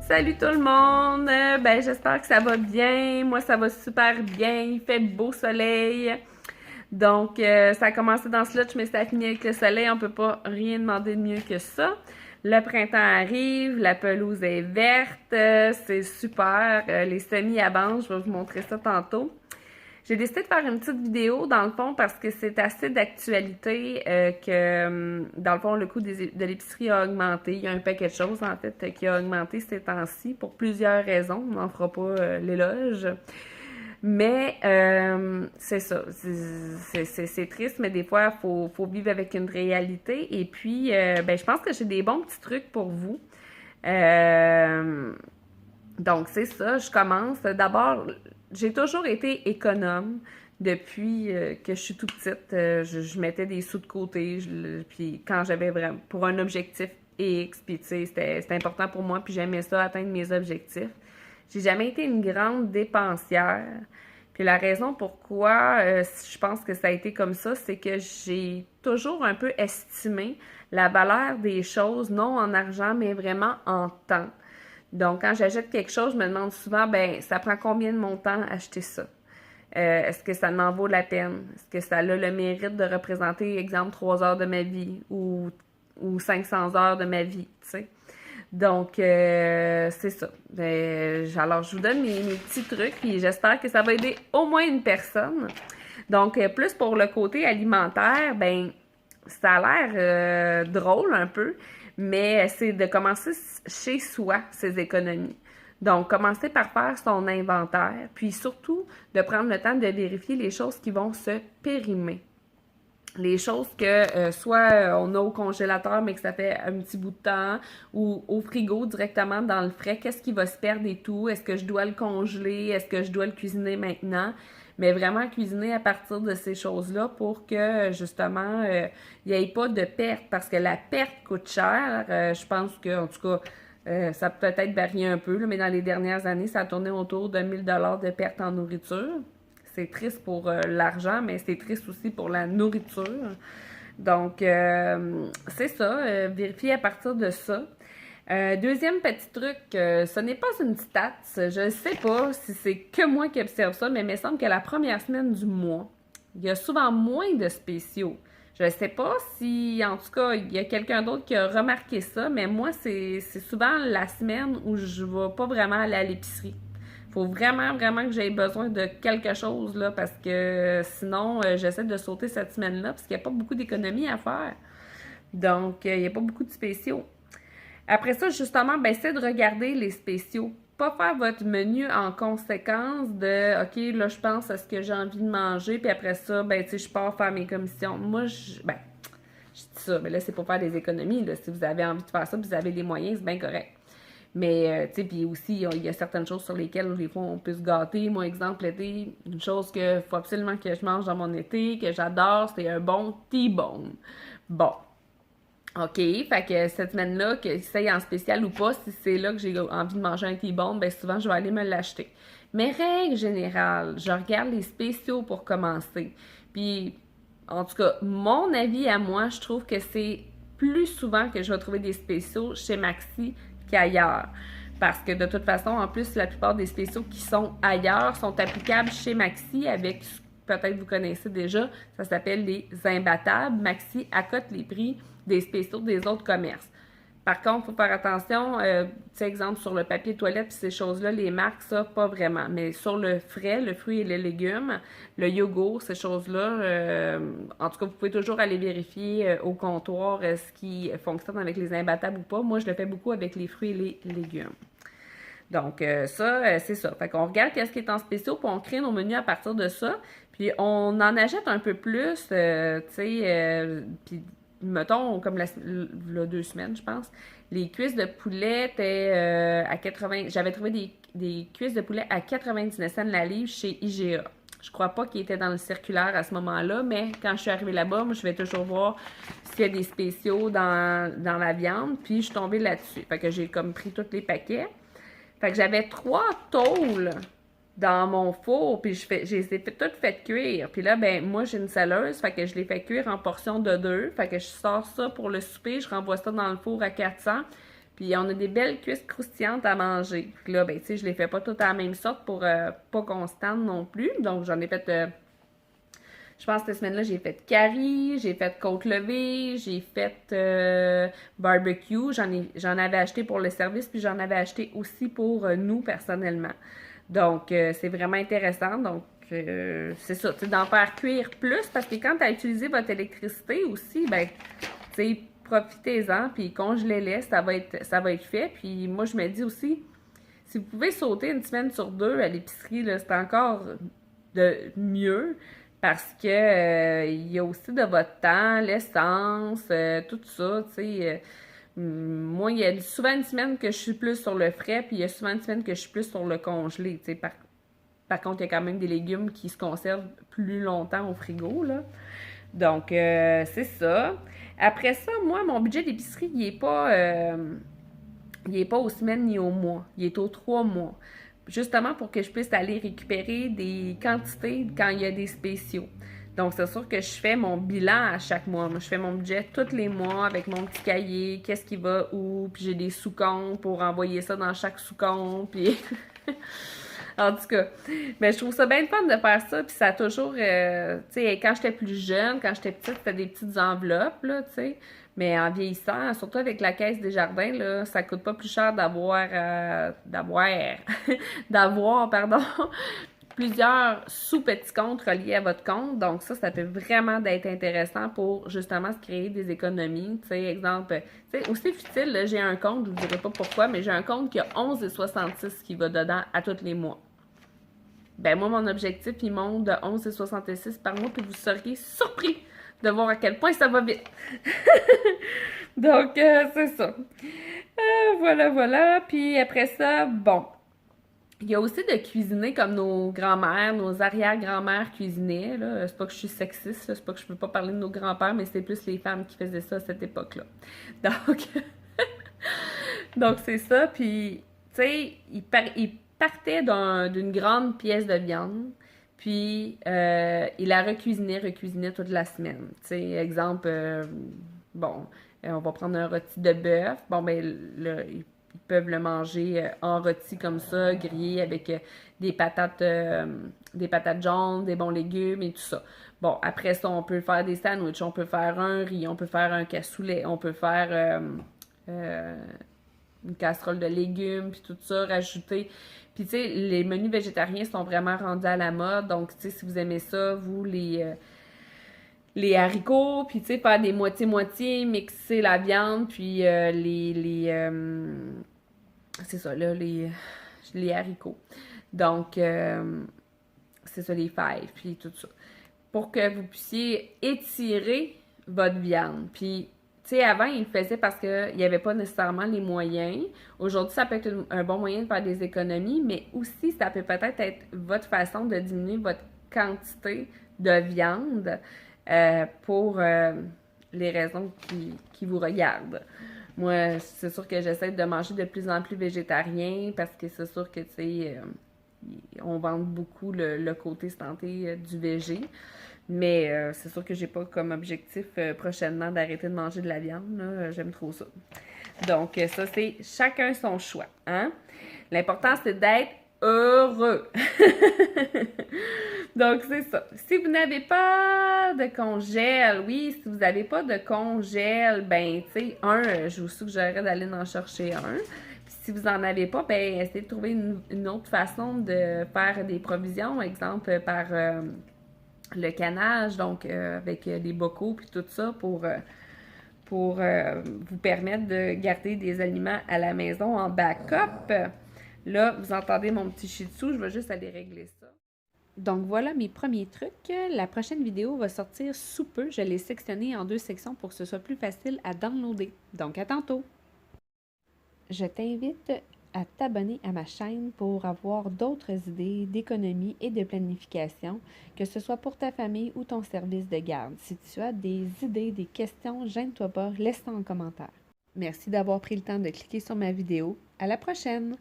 Salut tout le monde! J'espère que ça va bien. Moi, ça va super bien. Il fait beau soleil. Donc, ça a commencé dans ce lunch, mais ça a fini avec le soleil. On peut pas rien demander de mieux que ça. Le printemps arrive, la pelouse est verte. C'est super. Les semis avancent. Je vais vous montrer ça tantôt. J'ai décidé de faire une petite vidéo, dans le fond, parce que c'est assez d'actualité dans le fond, le coût de l'épicerie a augmenté. Il y a un paquet de choses, en fait, qui a augmenté ces temps-ci pour plusieurs raisons. On n'en fera pas l'éloge. Mais c'est ça. C'est triste, mais des fois, faut vivre avec une réalité. Et puis, je pense que j'ai des bons petits trucs pour vous. Donc, c'est ça, je commence. D'abord, j'ai toujours été économe depuis que je suis toute petite. Je mettais des sous de côté, puis quand j'avais vraiment pour un objectif X, puis tu sais, c'était important pour moi, puis j'aimais ça, atteindre mes objectifs. J'ai jamais été une grande dépensière. Puis la raison pourquoi je pense que ça a été comme ça, c'est que j'ai toujours un peu estimé la valeur des choses, non en argent, mais vraiment en temps. Donc, quand j'achète quelque chose, je me demande souvent, ça prend combien de mon temps acheter ça? Est-ce que ça m'en vaut la peine? Est-ce que ça a le mérite de représenter, exemple, 3 heures de ma vie ou 500 heures de ma vie, tu sais? Donc, c'est ça. Alors, je vous donne mes petits trucs, puis j'espère que ça va aider au moins une personne. Donc, plus pour le côté alimentaire, ça a l'air drôle un peu, mais c'est de commencer chez soi ses économies. Donc, commencer par faire son inventaire, puis surtout de prendre le temps de vérifier les choses qui vont se périmer. Les choses que soit on a au congélateur, mais que ça fait un petit bout de temps, ou au frigo directement dans le frais, qu'est-ce qui va se perdre et tout? Est-ce que je dois le congeler? Est-ce que je dois le cuisiner maintenant? Mais vraiment cuisiner à partir de ces choses-là pour que, justement, il n'y ait pas de perte. Parce que la perte coûte cher. Je pense que, en tout cas, ça peut peut-être varier un peu, là, mais dans les dernières années, ça a tourné autour de 1 000 $ de perte en nourriture. C'est triste pour l'argent, mais c'est triste aussi pour la nourriture. Donc, c'est ça. Vérifier à partir de ça. Deuxième petit truc, ce n'est pas une stats. Je ne sais pas si c'est que moi qui observe ça, mais il me semble que la première semaine du mois, il y a souvent moins de spéciaux. Je ne sais pas si, en tout cas, il y a quelqu'un d'autre qui a remarqué ça, mais moi, c'est souvent la semaine où je ne vais pas vraiment aller à l'épicerie. Faut vraiment, vraiment que j'aie besoin de quelque chose, là, parce que sinon, j'essaie de sauter cette semaine-là, parce qu'il n'y a pas beaucoup d'économies à faire. Donc, il n'y a pas beaucoup de spéciaux. Après ça, justement, c'est de regarder les spéciaux. Pas faire votre menu en conséquence de OK, là, je pense à ce que j'ai envie de manger, puis après ça, tu sais, je pars faire mes commissions. Moi, je dis ça, mais là, c'est pour faire des économies, là. Si vous avez envie de faire ça, puis vous avez les moyens, c'est bien correct. Mais, tu sais, puis aussi, il y a certaines choses sur lesquelles, des fois, on peut se gâter. Moi, exemple, l'été, une chose qu'il faut absolument que je mange dans mon été, que j'adore, c'est un bon T-bone. Bon. OK, fait que cette semaine-là, que ça y en spécial ou pas, si c'est là que j'ai envie de manger un T-bone, souvent, je vais aller me l'acheter. Mais règle générale, je regarde les spéciaux pour commencer. Puis, en tout cas, mon avis à moi, je trouve que c'est plus souvent que je vais trouver des spéciaux chez Maxi qu'ailleurs. Parce que de toute façon, en plus, la plupart des spéciaux qui sont ailleurs sont applicables chez Maxi avec, peut-être vous connaissez déjà, ça s'appelle les imbattables. Maxi accote les prix des spéciaux des autres commerces. Par contre, il faut faire attention, tu sais, exemple, sur le papier toilette, puis ces choses-là, les marques, ça, pas vraiment. Mais sur le frais, le fruit et les légumes, le yogourt, ces choses-là, en tout cas, vous pouvez toujours aller vérifier au comptoir ce qui fonctionne avec les imbattables ou pas. Moi, je le fais beaucoup avec les fruits et les légumes. Donc, ça, c'est ça. Fait qu'on regarde qu'est-ce qui est en spéciaux, puis on crée nos menus à partir de ça. Puis, on en achète un peu plus, tu sais, puis mettons, comme là, 2 semaines, je pense, les cuisses de poulet étaient à 80... J'avais trouvé des cuisses de poulet à 99 cents la livre chez IGA. Je crois pas qu'ils étaient dans le circulaire à ce moment-là, mais quand je suis arrivée là-bas, moi, je vais toujours voir s'il y a des spéciaux dans la viande, puis je suis tombée là-dessus. Fait que j'ai comme pris tous les paquets. Fait que j'avais 3 tôles dans mon four, puis je les ai toutes faites cuire. Puis là, ben, moi, j'ai une selleuse, fait que je les fais cuire en portions de 2. Fait que je sors ça pour le souper, je renvoie ça dans le four à 400. Puis on a des belles cuisses croustillantes à manger. Puis là, ben, tu sais, je les fais pas toutes à la même sorte pour pas qu'on se tende non plus. Donc, j'en ai fait, je pense que cette semaine-là, j'ai fait curry, j'ai fait côte levée, j'ai fait barbecue. J'en avais acheté pour le service, puis j'en avais acheté aussi pour nous, personnellement. Donc, c'est vraiment intéressant. Donc, c'est ça, tu sais, d'en faire cuire plus, parce que quand tu as utilisé votre électricité aussi, ben, tu sais, profitez-en, puis congelez-les, ça va être fait. Puis moi, je me dis aussi, si vous pouvez sauter une semaine sur 2 à l'épicerie, là, c'est encore de mieux, parce que il y a aussi de votre temps, l'essence, tout ça, tu sais. Moi, il y a souvent une semaine que je suis plus sur le frais, puis il y a souvent une semaine que je suis plus sur le congelé, tu sais. Par contre, il y a quand même des légumes qui se conservent plus longtemps au frigo, là. Donc, c'est ça. Après ça, moi, mon budget d'épicerie, il est pas aux semaines ni aux mois. Il est aux 3 mois. Justement pour que je puisse aller récupérer des quantités quand il y a des spéciaux. Donc, c'est sûr que je fais mon bilan à chaque mois. Moi, je fais mon budget tous les mois avec mon petit cahier, qu'est-ce qui va où, puis j'ai des sous-comptes pour envoyer ça dans chaque sous-compte, puis... En tout cas, mais je trouve ça bien le fun de faire ça, puis ça a toujours, tu sais, quand j'étais plus jeune, quand j'étais petite, c'était des petites enveloppes, là, tu sais, mais en vieillissant, surtout avec la Caisse des Jardins, là, ça coûte pas plus cher d'avoir, pardon, plusieurs sous-petits comptes reliés à votre compte, donc ça peut vraiment d'être intéressant pour, justement, se créer des économies, tu sais, exemple, tu sais, aussi futile, là, j'ai un compte, je vous dirai pas pourquoi, mais j'ai un compte qui a 11,66 qui va dedans à tous les mois. Ben moi, mon objectif, il monte de 11,66 par mois, puis vous seriez surpris de voir à quel point ça va vite. Donc, c'est ça. Voilà, voilà. Puis après ça, bon. Il y a aussi de cuisiner comme nos grands-mères, nos arrière-grands-mères cuisinaient. Là. C'est pas que je suis sexiste, là. C'est pas que je peux pas parler de nos grands-pères, mais c'est plus les femmes qui faisaient ça à cette époque-là. Donc, donc c'est ça. Puis, tu sais, il partait d'une grande pièce de viande, puis il la recuisinait toute la semaine. Tu sais, exemple, bon, on va prendre un rôti de bœuf. Bon, ben, là, ils peuvent le manger en rôti comme ça, grillé avec des patates jaunes, des bons légumes et tout ça. Bon, après ça, on peut faire des sandwichs, on peut faire un riz, on peut faire un cassoulet, on peut faire une casserole de légumes, puis tout ça, rajouter. Puis, tu sais, les menus végétariens sont vraiment rendus à la mode. Donc, tu sais, si vous aimez ça, vous, les haricots, puis, tu sais, faire des moitié-moitié, mixer la viande, puis c'est ça, là, les haricots. Donc, c'est ça, les fèves, puis tout ça. Pour que vous puissiez étirer votre viande. Puis, tu sais, avant, il le faisait parce qu'il n'y avait pas nécessairement les moyens. Aujourd'hui, ça peut être un bon moyen de faire des économies, mais aussi, ça peut peut-être être votre façon de diminuer votre quantité de viande pour les raisons qui vous regardent. Moi, c'est sûr que j'essaie de manger de plus en plus végétarien parce que c'est sûr que, tu sais, on vend beaucoup le côté santé du végé. Mais c'est sûr que j'ai pas comme objectif prochainement d'arrêter de manger de la viande. Là. J'aime trop ça. Donc, ça, c'est chacun son choix. Hein? L'important, c'est d'être heureux. Donc, c'est ça. Si vous n'avez pas de congèle, oui, si vous n'avez pas de congèle, ben, tu sais, je vous suggérerais d'aller en chercher un. Puis si vous n'en avez pas, ben, essayez de trouver une autre façon de faire des provisions, exemple par le canage, donc avec les bocaux puis tout ça pour vous permettre de garder des aliments à la maison en backup. Là, vous entendez mon petit shih tzu, je vais juste aller régler ça. Donc voilà mes premiers trucs. La prochaine vidéo va sortir sous peu. Je l'ai sectionnée en 2 sections pour que ce soit plus facile à downloader. Donc à tantôt! Je t'invite à t'abonner à ma chaîne pour avoir d'autres idées d'économie et de planification, que ce soit pour ta famille ou ton service de garde. Si tu as des idées, des questions, gêne-toi pas, laisse-les en commentaire. Merci d'avoir pris le temps de cliquer sur ma vidéo. À la prochaine!